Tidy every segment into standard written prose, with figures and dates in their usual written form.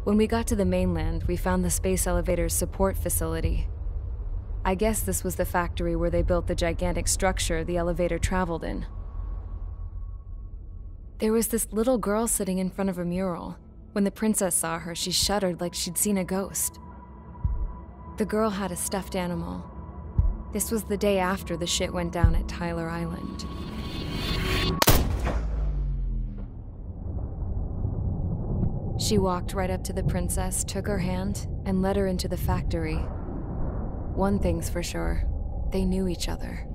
When we got to the mainland, we found the space elevator's support facility. I guess this was the factory where they built the gigantic structure the elevator traveled in. There was this little girl sitting in front of a mural. When the princess saw her, she shuddered like she'd seen a ghost. The girl had a stuffed animal. This was the day after the shit went down at Tyler Island. She walked right up to the princess, took her hand, and led her into the factory. One thing's for sure, they knew each other.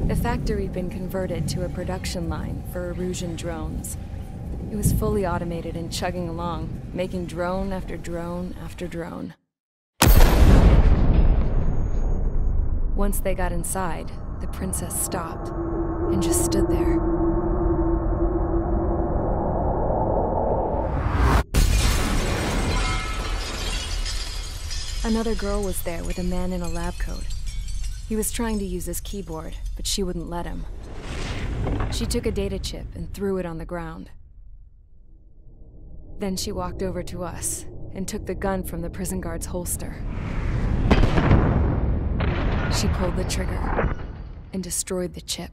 The factory had been converted to a production line for Erusian drones. It was fully automated and chugging along, making drone after drone after drone. Once they got inside, the princess stopped and just stood there. Another girl was there with a man in a lab coat. He was trying to use his keyboard, but she wouldn't let him. She took a data chip and threw it on the ground. Then she walked over to us and took the gun from the prison guard's holster. She pulled the trigger and destroyed the chip.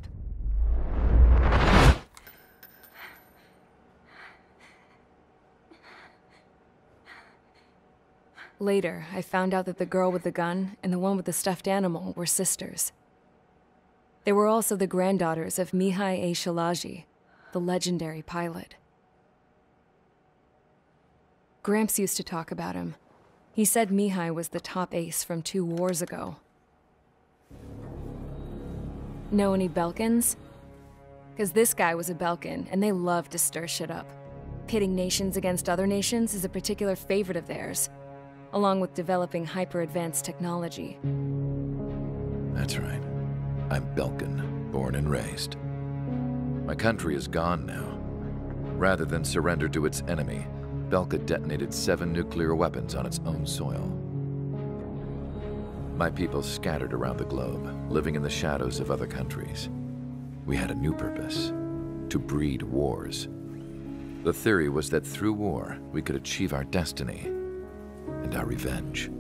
Later, I found out that the girl with the gun and the one with the stuffed animal were sisters. They were also the granddaughters of Mihai A. Shalaji, the legendary pilot. Gramps used to talk about him. He said Mihai was the top ace from 2 wars ago. Know any Belkans? Because this guy was a Belkan, and they love to stir shit up. Pitting nations against other nations is a particular favorite of theirs, along with developing hyper-advanced technology. That's right. I'm Belkan, born and raised. My country is gone now. Rather than surrender to its enemy, Belka detonated 7 nuclear weapons on its own soil. My people scattered around the globe, living in the shadows of other countries. We had a new purpose: to breed wars. The theory was that through war, we could achieve our destiny and our revenge.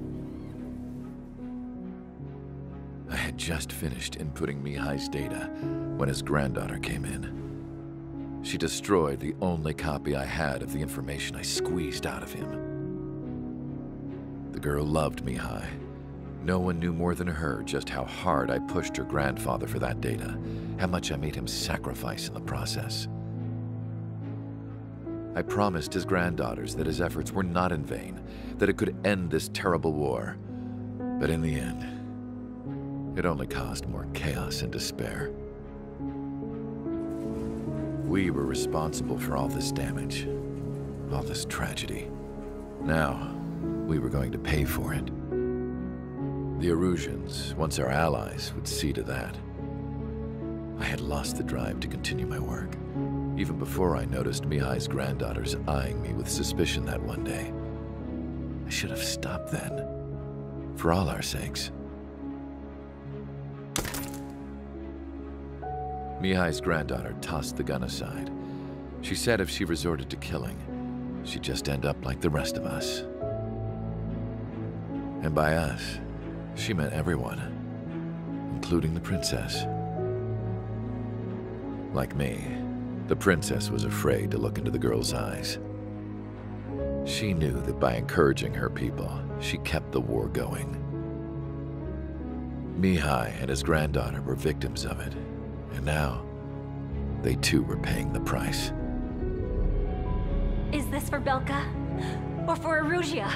I had just finished inputting Mihai's data when his granddaughter came in. She destroyed the only copy I had of the information I squeezed out of him. The girl loved Mihai. No one knew more than her just how hard I pushed her grandfather for that data, how much I made him sacrifice in the process. I promised his granddaughters that his efforts were not in vain, that it could end this terrible war. But in the end, it only caused more chaos and despair. We were responsible for all this damage, all this tragedy. Now, we were going to pay for it. The Erusians, once our allies, would see to that. I had lost the drive to continue my work, even before I noticed Mihai's granddaughters eyeing me with suspicion that one day. I should have stopped then, for all our sakes. Mihai's granddaughter tossed the gun aside. She said if she resorted to killing, she'd just end up like the rest of us. And by us, she meant everyone, including the princess. Like me, the princess was afraid to look into the girl's eyes. She knew that by encouraging her people, she kept the war going. Mihai and his granddaughter were victims of it, and now they too were paying the price. Is this for Belka? Or for Erusia?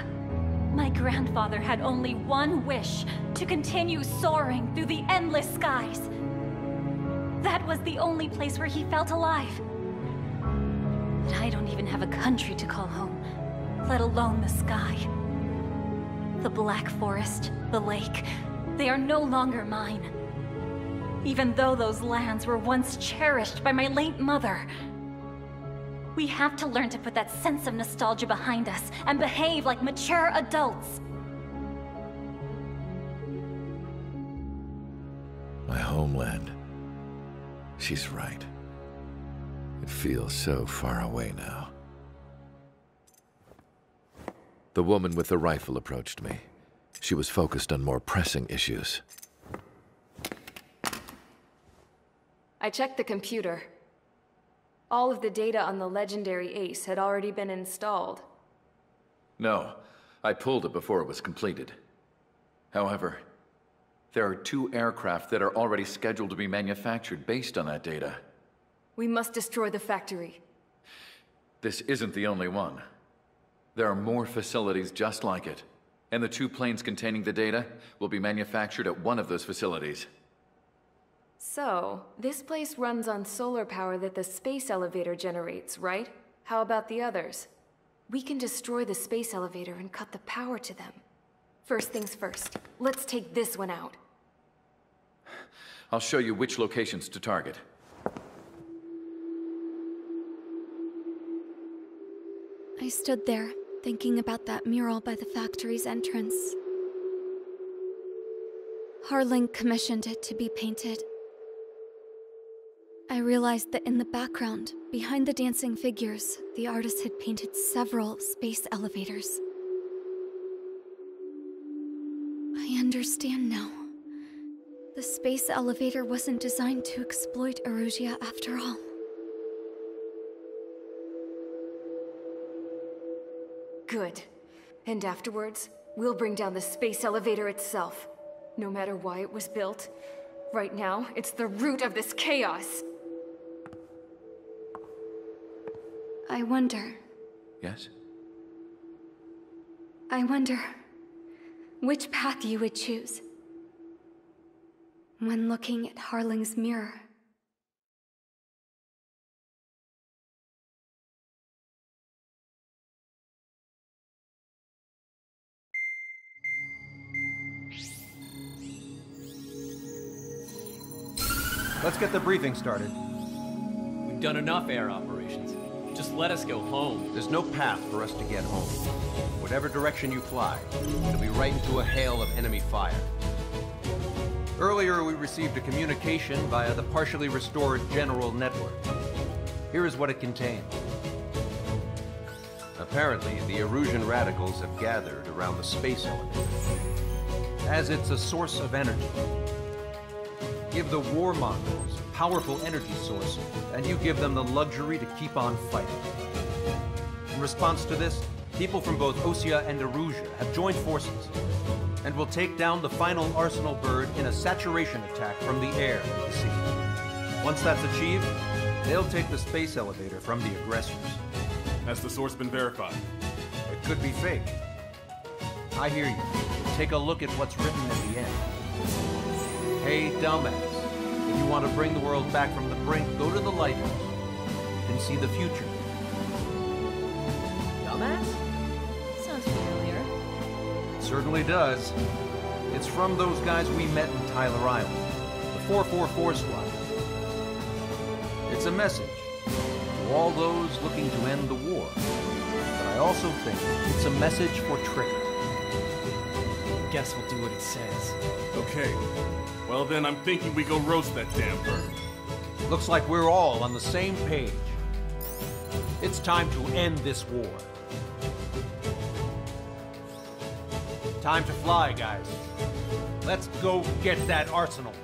My grandfather had only one wish: to continue soaring through the endless skies. That was the only place where he felt alive. But I don't even have a country to call home, let alone the sky. The Black Forest, the lake, they are no longer mine. Even though those lands were once cherished by my late mother. We have to learn to put that sense of nostalgia behind us and behave like mature adults. My homeland. She's right. It feels so far away now. The woman with the rifle approached me. She was focused on more pressing issues. I checked the computer. All of the data on the legendary Ace had already been installed. No, I pulled it before it was completed. However, there are 2 aircraft that are already scheduled to be manufactured based on that data. We must destroy the factory. This isn't the only one. There are more facilities just like it, and the 2 planes containing the data will be manufactured at one of those facilities. So, this place runs on solar power that the space elevator generates, right? How about the others? We can destroy the space elevator and cut the power to them. First things first, let's take this one out. I'll show you which locations to target. I stood there, thinking about that mural by the factory's entrance. Harling commissioned it to be painted. I realized that in the background, behind the dancing figures, the artist had painted several space elevators. I understand now. The space elevator wasn't designed to exploit Erusia after all. Good. And afterwards, we'll bring down the space elevator itself. No matter why it was built, right now, it's the root of this chaos. I wonder which path you would choose when looking at Harling's mirror. Let's get the briefing started. We've done enough air operations. Just let us go home. There's no path for us to get home. Whatever direction you fly, it'll be right into a hail of enemy fire. Earlier, we received a communication via the partially restored general network. Here is what it contained. Apparently, the Erusian radicals have gathered around the space elevator, as it's a source of energy. Give the warmongers a powerful energy source, and you give them the luxury to keep on fighting. In response to this, people from both Osea and Erusia have joined forces, and will take down the final Arsenal bird in a saturation attack from the air and the sea. Once that's achieved, they'll take the space elevator from the aggressors. Has the source been verified? It could be fake. I hear you. Take a look at what's written at the end. Hey, dumbass. If you want to bring the world back from the brink, go to the lighthouse. You can see the future. Dumbass? Sounds familiar. It certainly does. It's from those guys we met in Tyler Island, the 444 squad. It's a message to all those looking to end the war. But I also think it's a message for Trigger. Guess we'll do what it says. Okay. Well then, I'm thinking we go roast that damn bird. Looks like we're all on the same page. It's time to end this war. Time to fly, guys. Let's go get that Arsenal bird.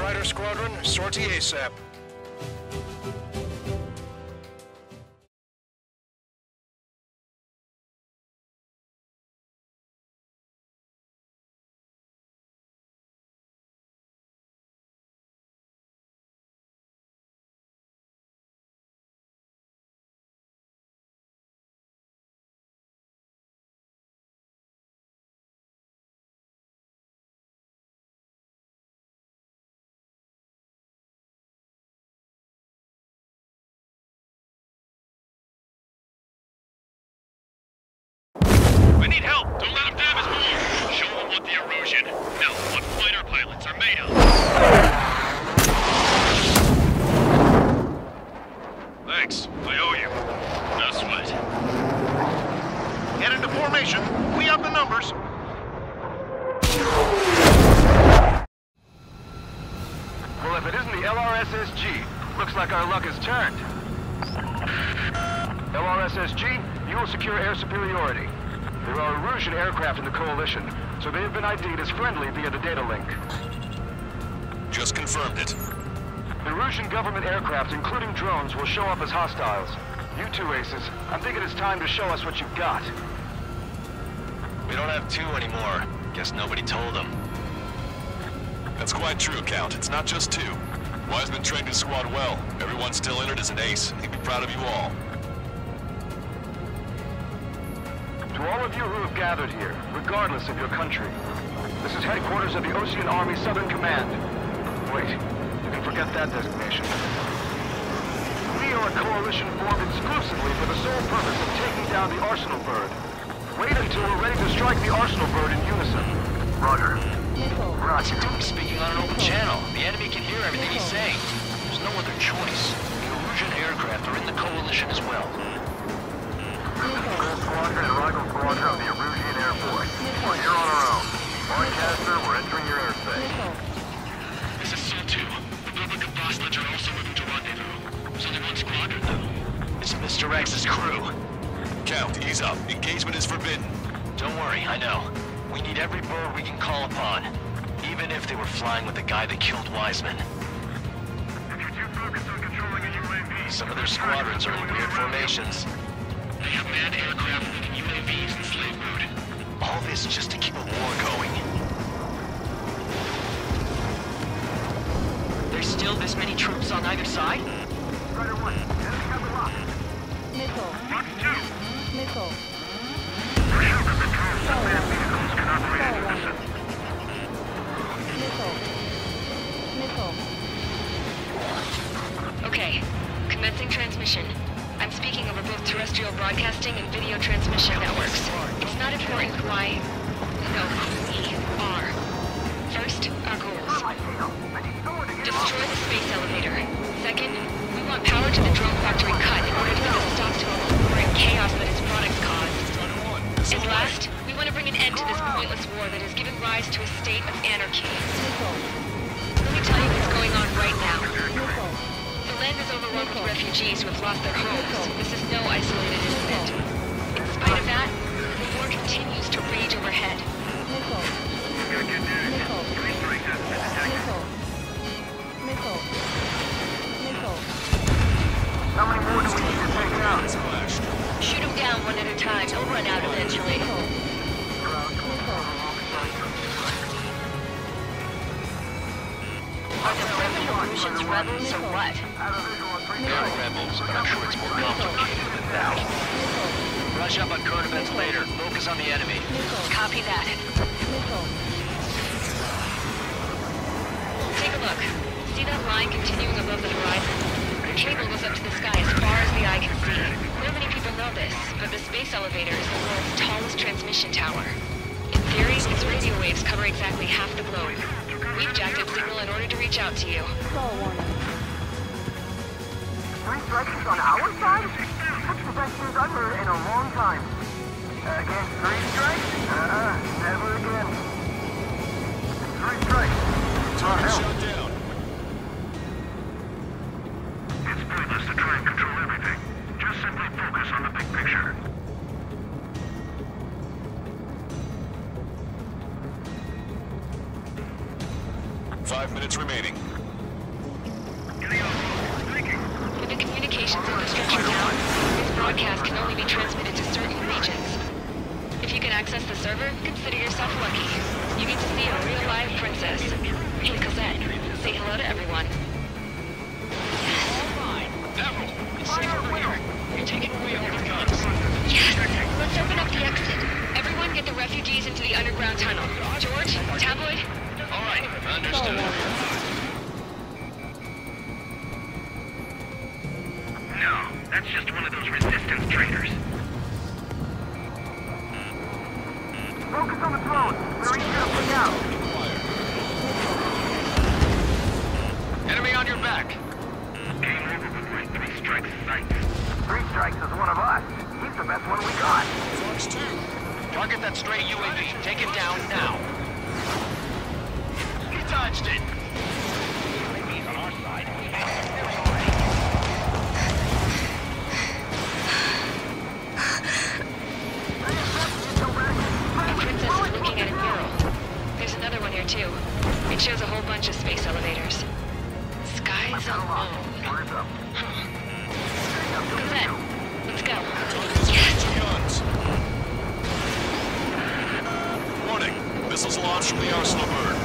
Strider Squadron, sortie ASAP. We need help! Don't let them damage more! Show them what the erosion, no, what fighter pilots are made of! Thanks, I owe you. No sweat. Get into formation. We have the numbers. Well, if it isn't the LRSSG, looks like our luck has turned. LRSSG, you will secure air superiority. There are Erusian aircraft in the Coalition, so they have been ID'd as friendly via the data link. Just confirmed it. The Erusian government aircraft, including drones, will show up as hostiles. You two aces, I'm thinking it's time to show us what you've got. We don't have 2 anymore. Guess nobody told them. That's quite true, Count. It's not just 2. Wiseman trained his squad well. Everyone still in it is an ace. He'd be proud of you all. To all of you who have gathered here, regardless of your country, this is headquarters of the Ocean Army Southern Command. Wait, you can forget that designation. We are a coalition formed exclusively for the sole purpose of taking down the Arsenal Bird. Wait until we're ready to strike the Arsenal Bird in unison. Roger. Roger. Speaking on an open channel. The enemy can hear everything he's saying. There's no other choice. The Erusian aircraft are in the coalition as well. Gold Squadron and Rival Squadron of the Erusian Air Force. You're on our own. Broadcaster, we're entering your airspace. This is SIL-2. Republic of Bosnich are also moving to rendezvous. There's only one squadron, though. It's Mr. X's crew. Count, ease up. Engagement is forbidden. Don't worry, I know. We need every bird we can call upon. Even if they were flying with the guy that killed Wiseman. If you're too focused on controlling a UAV... Some of their squadrons are in weird formations. They have manned aircraft moving UAVs in slave mode. All this just to keep a war going. There's still this many troops on either side? Strider 1, enemy have the lock. Missile. Lock 2. Missile. We're sure that the drones and manned vehicles can operate in unison. Missile. Missile. Okay, commencing transmission. I'm speaking over both terrestrial broadcasting and video transmission networks. It's not important who I... No, who we are. First, our goals. Destroy the space elevator. Second, we want power to the drone factory cut in order to put a stop to all the war and chaos that its products caused. And last, we want to bring an end to this pointless war that has given rise to a state of anarchy. Let me tell you what's going on right now. The land is overrun with refugees who have lost their homes. This is no isolated incident. In spite of that, the war continues to rage overhead. How many more do we need to take out? Shoot them down one at a time. They'll run out eventually. Are the revolutions rebels or what? They are rebels, but I'm sure it's more complicated than that. Brush up on current events later. Focus on the enemy. Copy that. Take a look. See that line continuing above the horizon? The cable goes up to the sky as far as the eye can see. Not many people know this, but the space elevator is the world's tallest transmission tower. In theory, its radio waves cover exactly half the globe. We've jacked up signal in order to reach out to you. Three strikes on our side? That's the best news I've heard in a long time. Against 3 strikes? Never again. 3 strikes. Target shot down. It's pointless to try and control everything. Just simply focus on the big picture. Five minutes remaining. be transmitted to certain regions. If you can access the server, consider yourself lucky. You get to see a real live princess. Hey, Cosette, say hello to everyone. Admiral, it's safe over here. You're taking away all the guns. Yes! Let's open up the exit. Everyone get the refugees into the underground tunnel. George, Tabloid? All right, understood. No, that's just one of those resistance traitors. Focus on the drone. We're easy to bring out. Enemy on your back. Game over with my 3 strikes sight. 3 strikes is one of us. He's the best one we got. Fox 2. Target that stray UAV. Take it down now. He dodged it. UAV's on our side. The princess is looking at a mural. There's another one here too. It shows a whole bunch of space elevators. Skies unknown. Cosette, let's go. Guns. Warning. Missiles launched from the arsenal bird.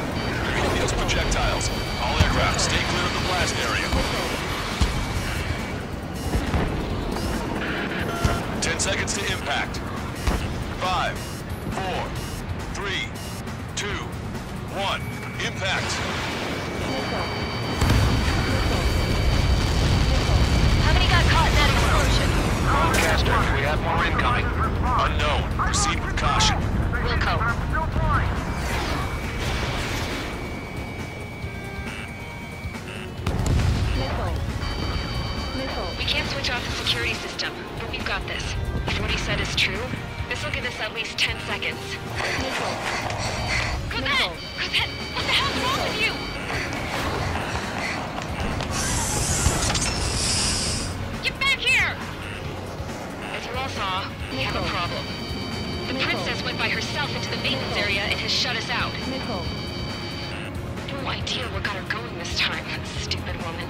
Helios projectiles. All aircraft, stay clear of the blast area. 10 seconds to impact. 5, 4, 3, 2, 1. Impact. How many got caught in that explosion? Broadcaster, we have more incoming. Unknown. Proceed with caution. Wilco. We can't switch off the security system, but we've got this. If what he said is true, this will give us at least 10 seconds. Cosette! Cosette! What the hell's wrong with you? Get back here! As you all saw, we have a problem. The princess went by herself into the maintenance area and has shut us out. No idea what got her going this time, stupid woman.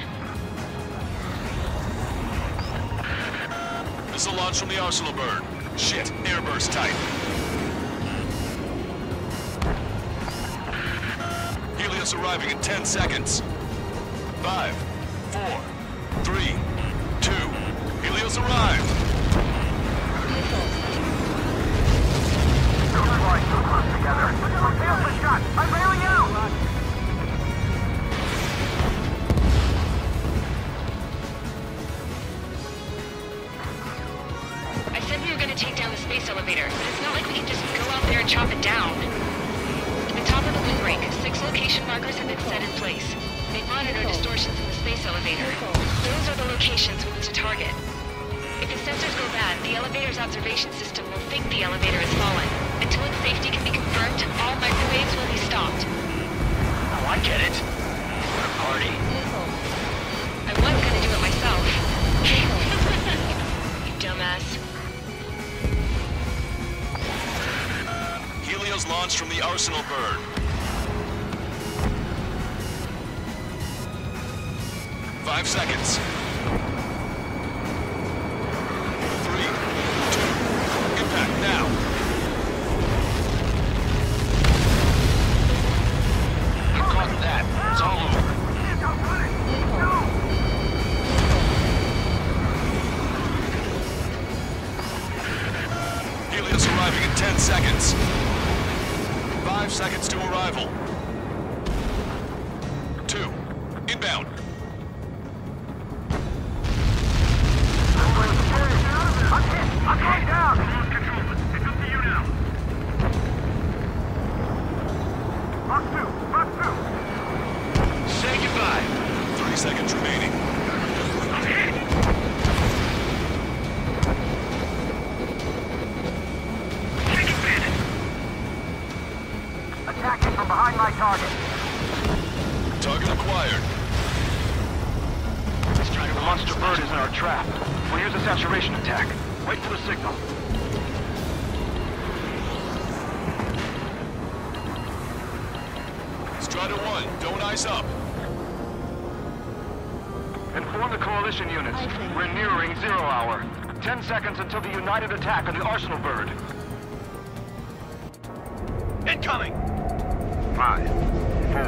Missile launch from the arsenal bird. Shit, airburst type. Helios arriving in 10 seconds. 5, 4, 3, 2. Helios arrived. Don't fly so close together. Feel the shot. I'm bailing out. I said we were going to take down the space elevator, but it's not like we can just go out there and chop it down. At the top of the windbreak, 6 location markers have been set in place. They monitor distortions in the space elevator. Those are the locations we need to target. If the sensors go bad, the elevator's observation system will think the elevator has fallen. Until its safety can be confirmed, all microwaves will be stopped. Oh, I get it. What a party. I was gonna do it myself. You dumbass. Helios launched from the arsenal bird. 5 seconds. 3, 2, impact now. You caught that. It's all over. Helios arriving in 10 seconds. 5 seconds to arrival. 2, inbound. I'm going down! Lost control. It's up to you now. Fox 2! Say goodbye. 3 seconds remaining. I'm hit! Taking bandit! Attacking from behind my target. Target acquired. The monster bird is in our trap. We'll use a saturation attack. Wait for the signal. Strider 1, don't ice up. Inform the coalition units. We're nearing 0 hour. 10 seconds until the united attack on the Arsenal bird. Incoming! 5,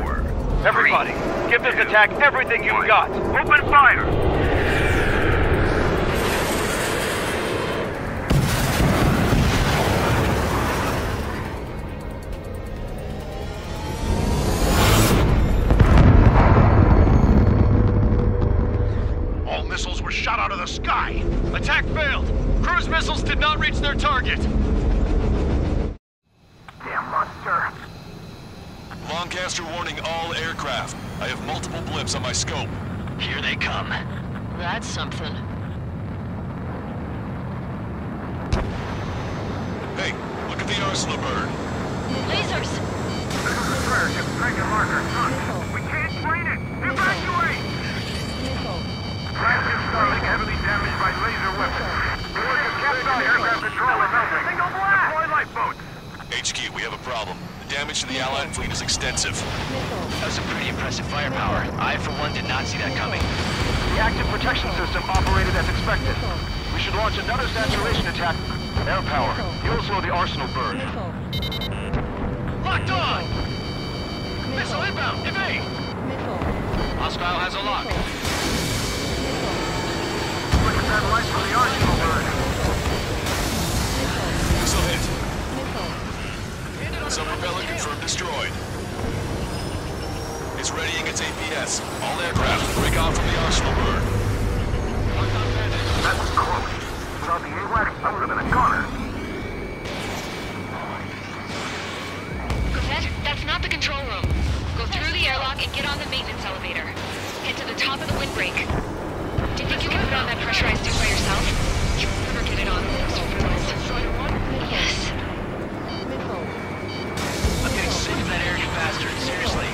4... Everybody, give this attack everything you've got! Open fire! All missiles were shot out of the sky! Attack failed! Cruise missiles did not reach their target! Damn monster! Lancaster warning all aircraft. I have multiple blips on my scope. Here they come. That's something. Hey, look at the Arsenal bird. Lasers! This is the bird, it's Dragon Marker. We can't find it! Evacuate! Flagship Starlink heavily damaged by laser weapons. Warriors captured aircraft control is melting. Single blast! Deploy lifeboats! HQ, we have a problem. The damage to the Allied fleet is extensive. That's some pretty impressive firepower. I, for one, did not see that coming. The active protection system operated as expected. We should launch another saturation attack. Air power. You'll slow the Arsenal bird. Locked on! Missile inbound! Evade! Hostile has a lock. Quick satellites for the Arsenal bird. Missile hit. Sub-propeller confirmed destroyed. It's readying its APS. All aircraft break off from the Arsenal bird. That was close. Without the AWACS, I would have been a goner. Cosette, that's not the control room. Go through the airlock and get on the maintenance elevator. Head to the top of the windbreak. Do you think you can put on that pressurized suit by yourself? You'll never get it on with those rules. Yes. I'm getting sick of that arrogant bastard, seriously.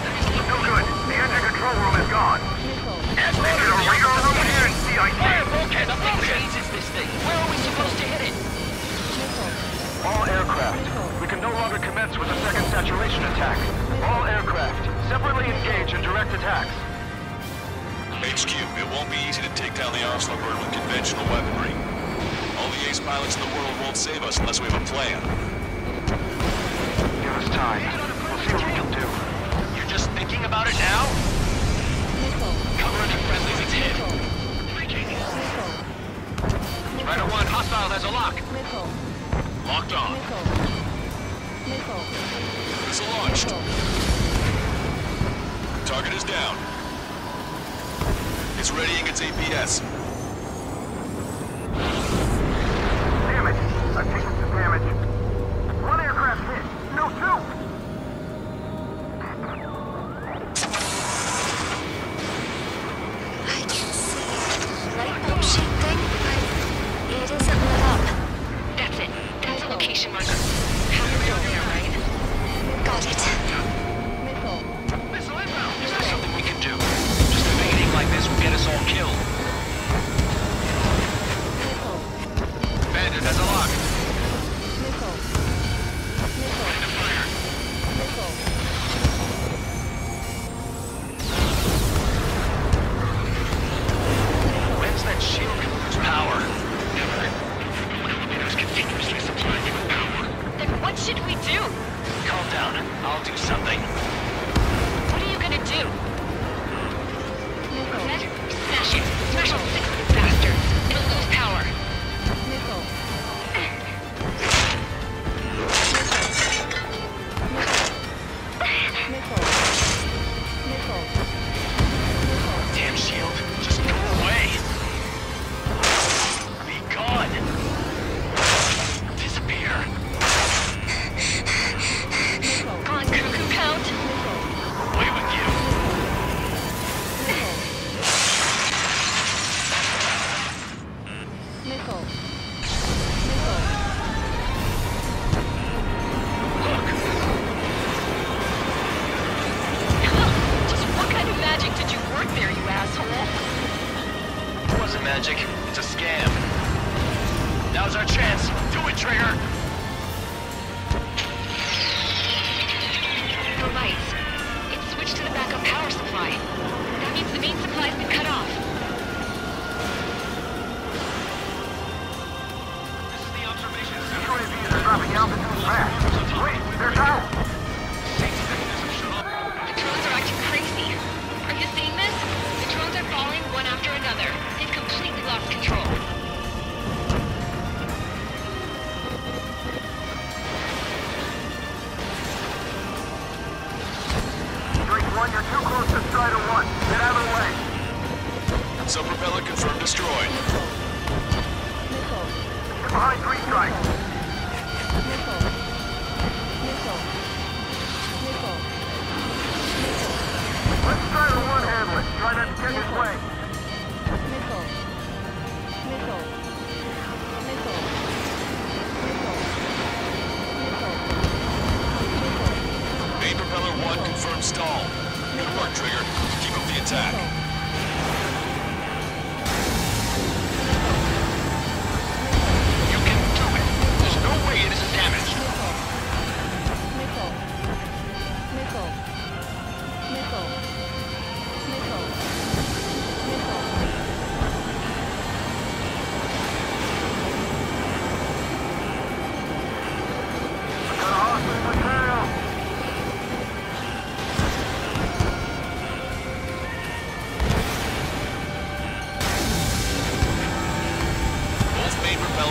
No good. The engine control room is gone. Elevator, radar room here in CIT. Nothing changes this thing. Where are we supposed to hit it? All aircraft. We can no longer commence with a second saturation attack. All aircraft, separately engage in direct attacks. HQ, it won't be easy to take down the Arsenal bird with conventional weaponry. All the ace pilots in the world won't save us unless we have a plan. Give us time. We'll see what we can do. You're just thinking about it now? Cover any friendlies it's hit. Rider 1, hostile has a lock. Locked on. Missile launched. Target is down. It's readying its APS. Damn it. I've taken some damage. One aircraft hit. No, two. I can see light bulb shape thing, but it isn't lit up. That's it. That's a location marker. Half of it over there, right? Got it. Missile inbound! Is there something we can do? Just evading like this will get us all killed. Bandit has a lock. Ready to fire. When's that shield gonna lose power? Never. It was continuously supplying you with power. Then what should we do? Calm down. I'll do something. What are you gonna do? Cosette, smash it. Smash all 6 of these bastards. It'll lose power. Damn shield. Just go away. Be gone. Disappear. Come on, Cuckoo Count. Away with you. Just what kind of magic did you work there, you asshole? It wasn't magic. It's a scam. Now's our chance. Do it, Trigger. The lights. It's switched to the backup power supply. That means the main supply's been cut off.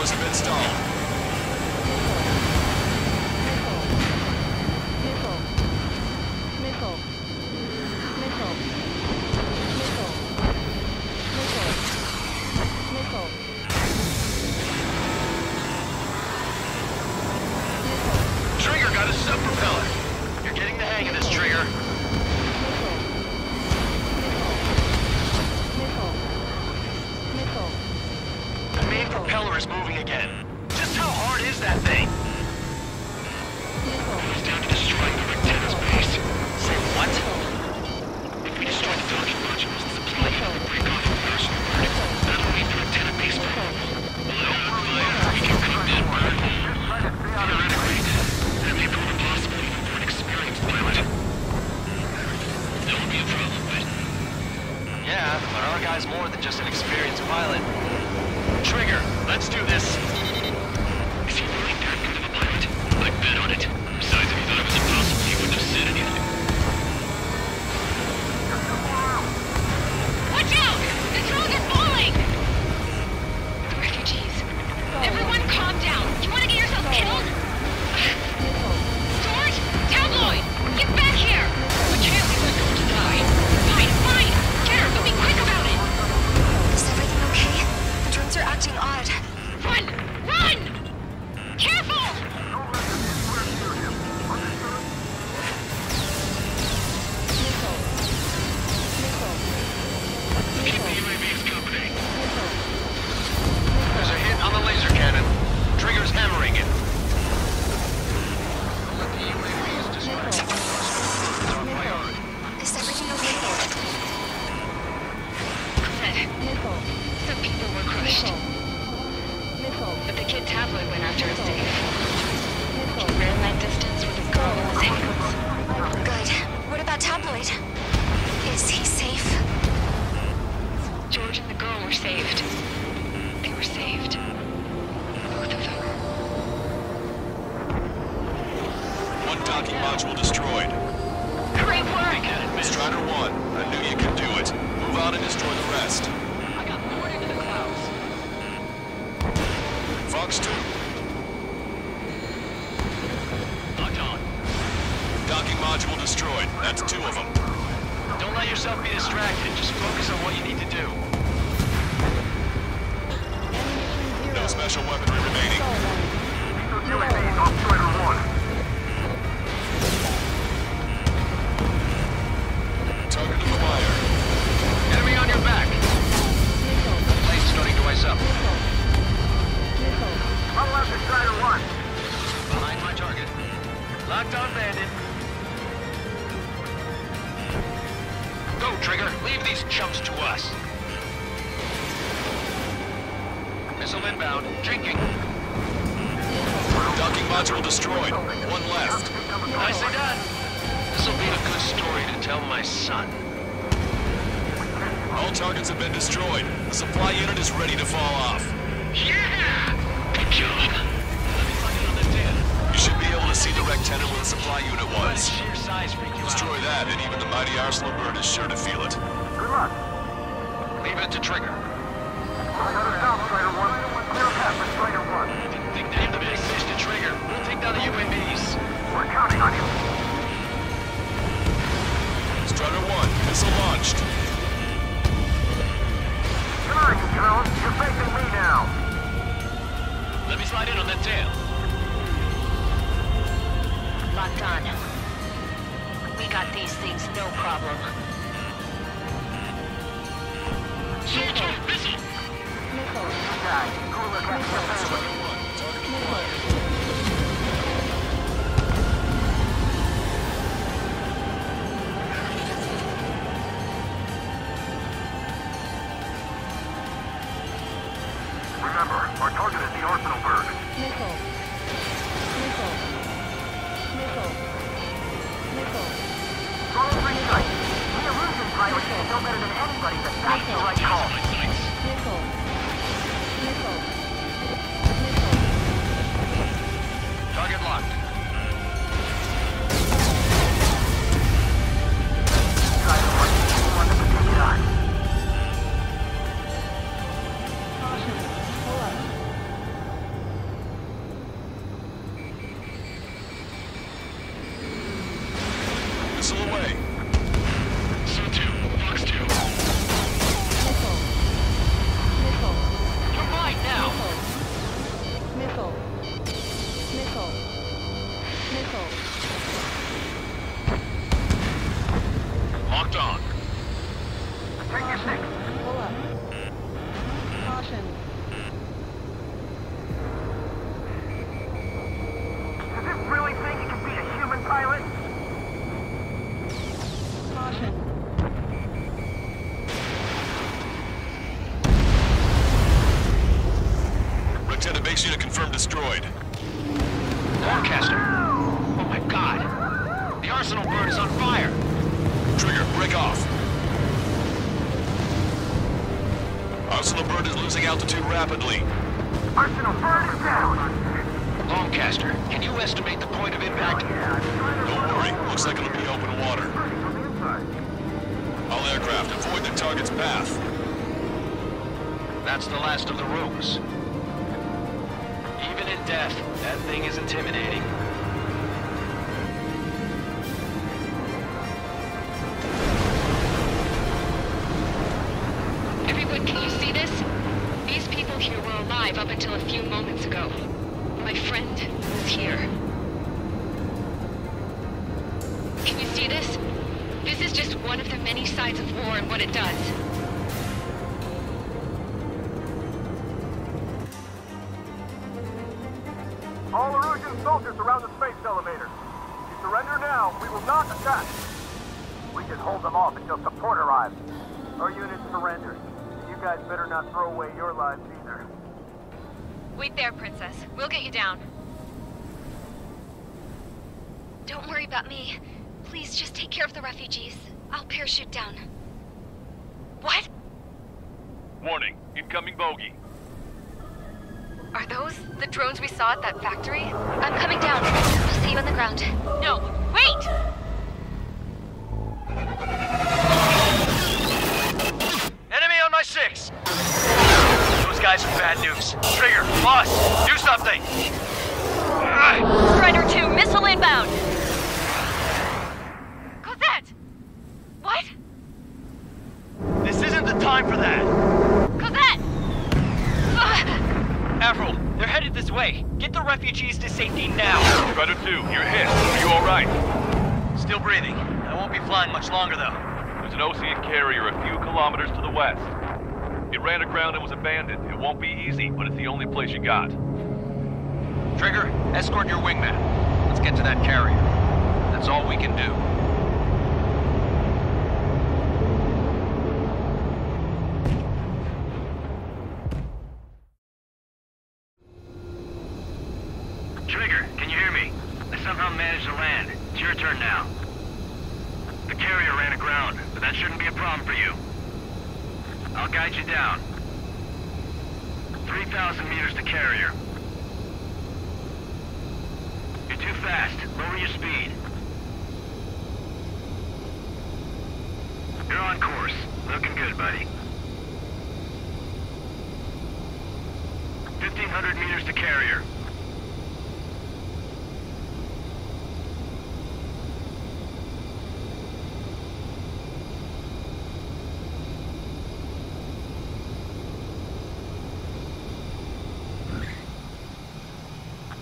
Pillars have been installed. Trigger got a sub-propeller. You're getting the hang of this, Trigger. The main propeller is moving again. Just how hard is that thing? It's down to destroying the antenna's base. Say what? If we destroy the docking modules, the supply unit will break off from personal burn. That'll leave the antenna base for home. We can cut that burn. Theoretically, that may prove a possibility for an experienced pilot. That would be a problem, but... Yeah, but our guy's more than just an experienced pilot. Trigger, let's do this. Is he really that good of a pilot? I'd bet on it. Besides, if he thought it was impossible, he wouldn't have said anything. Watch out! The drones are falling! The refugees. Everyone calm down. You want to get yourself killed? George! Tabloid! Get back here! We can't leave that girl to die. Fine, fine! Get her, but be quick about it! Is everything okay? The drones are acting odd. Run! Run! Careful! Keep the UAVs company. There's a hit on the laser cannon. Trigger's hammering it. Let the UAVs distract. It's our priority. Is everything okay? Some people were crushed. But the kid Tabloid went after his safe. He ran that distance with a girl in his hands. Good. What about Tabloid? Is he safe? George and the girl were saved. They were saved. Both of them. One docking module destroyed. Great work! Strider 1, I knew you could do it. Move on and destroy the rest. I got bored into the clouds. Fox 2. Locked on. Docking module destroyed. That's 2 of them. Don't let yourself be distracted. Just focus on what you need to do. No special weaponry remaining. UAV off Strider 1. Target acquired. Enemy on your back. Plane's starting to ice up. I'll after Strider 1. Behind my target. Locked on, Bandit. Go, Trigger. Leave these chumps to us. Missile inbound. Drinking. Docking module destroyed. 1 left. Nicely done. This'll be a good story to tell my son. All targets have been destroyed. The supply unit is ready to fall off. Yeah! Good job. You should be able to see the rectangle where the supply unit was. Sheer size freak you out. Destroy that, and even the mighty Arsenal bird is sure to feel it. Good luck. Leave it to Trigger. Another down, Strider 1. Clear path for Strider 1. Didn't think that the big fish to Trigger. We'll take down the UAVs. We're counting on you. Strider 1, missile launched. Come on, you drones. You're facing me now. Let me slide in on that tail. Locked on. We got these things, no problem. Soldier, missile! Guys, go look at your family. Remember, our target is the Arsenal bird. Follow free sight. The illusion pilot is no better than anybody, but that's the right call. Target locked. Base unit confirmed destroyed. Lancaster! Oh my god! The arsenal bird is on fire! Trigger, break off. Arsenal bird is losing altitude rapidly. Arsenal bird is down! Lancaster, can you estimate the point of impact? Don't worry, looks like it'll be open water. All aircraft, avoid the target's path. That's the last of the rogues. Even in death, that thing is intimidating. Everyone, can you see this? These people here were alive up until a few moments ago. My friend was here. Can you see this? This is just one of the many sides of war and what it does. All Erusian soldiers around the space elevator. If you surrender now, we will not attack. We can hold them off until support arrives. Our unit surrenders. You guys better not throw away your lives either. Wait there, Princess. We'll get you down. Don't worry about me. Please just take care of the refugees. I'll parachute down. What? Warning, incoming bogey. Are those the drones we saw at that factory? I'm coming down. I'll see you on the ground. No, wait! Enemy on my 6! Those guys are bad news. Trigger, boss, do something! Strider 2, missile inbound! Cosette! What? This isn't the time for that! Cosette! Avril, they're headed this way. Get the refugees to safety now. Strider 2, you're hit. Are you alright? Still breathing. I won't be flying much longer, though. There's an Osean carrier a few kilometers to the west. It ran aground and was abandoned. It won't be easy, but it's the only place you got. Trigger, escort your wingman. Let's get to that carrier. That's all we can do. Trigger, can you hear me? I somehow managed to land. It's your turn now. The carrier ran aground, but that shouldn't be a problem for you. I'll guide you down. 3,000 meters to carrier. You're too fast. Lower your speed. You're on course. Looking good, buddy. 1,500 meters to carrier.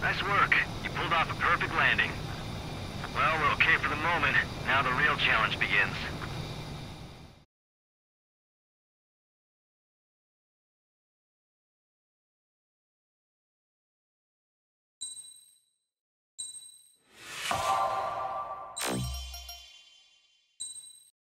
Nice work. You pulled off a perfect landing. Well, we're okay for the moment. Now the real challenge begins.